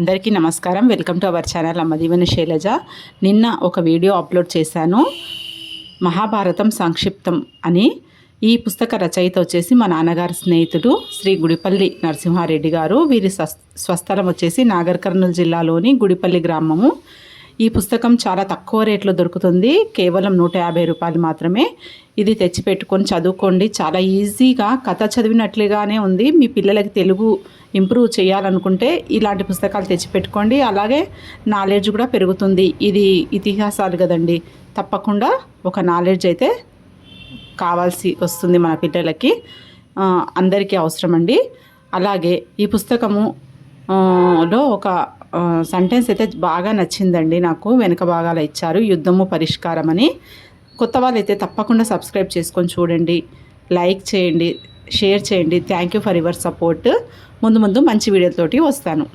అందరికీ నమస్కారం. Welcome to our channel Ammadeevena Sailaja. నిన్న ఒక వీడియో అప్లోడ్ చేశాను, మహాభారతం సంక్షిప్తం అని. ఈ పుస్తక రచయిత వచ్చేసి మా నాన్నగారి స్నేహితుడు శ్రీ గుడిపల్లి నరసింహారెడ్డి గారు. వీరి స్వస్థలం వచ్చేసి నాగర్ కర్నూలు జిల్లాలోని గుడిపల్లి గ్రామము. ఈ పుస్తకం చాలా తక్కువ రేట్లో దొరుకుతుంది, కేవలం 150 రూపాయలు మాత్రమే. ఇది తెచ్చిపెట్టుకొని చదువుకోండి. చాలా ఈజీగా కథ చదివినట్లుగానే ఉంది. మీ పిల్లలకి తెలుగు ఇంప్రూవ్ చేయాలనుకుంటే ఇలాంటి పుస్తకాలు తెచ్చిపెట్టుకోండి. అలాగే నాలెడ్జ్ కూడా పెరుగుతుంది. ఇది ఇతిహాసాలు కదండి, తప్పకుండా ఒక నాలెడ్జ్ అయితే కావాల్సి వస్తుంది మన పిల్లలకి, అందరికీ అవసరం అండి. అలాగే ఈ పుస్తకము లో ఒక సెంటెన్స్ అయితే బాగా నచ్చిందండి నాకు. వెనుక భాగాలు ఇచ్చారు, యుద్ధము పరిష్కారం అని. కొత్త వాళ్ళైతే తప్పకుండా సబ్స్క్రైబ్ చేసుకొని చూడండి, లైక్ చేయండి, షేర్ చేయండి. Thank you for your support. ముందు మంచి వీడియోతోటి వస్తాను.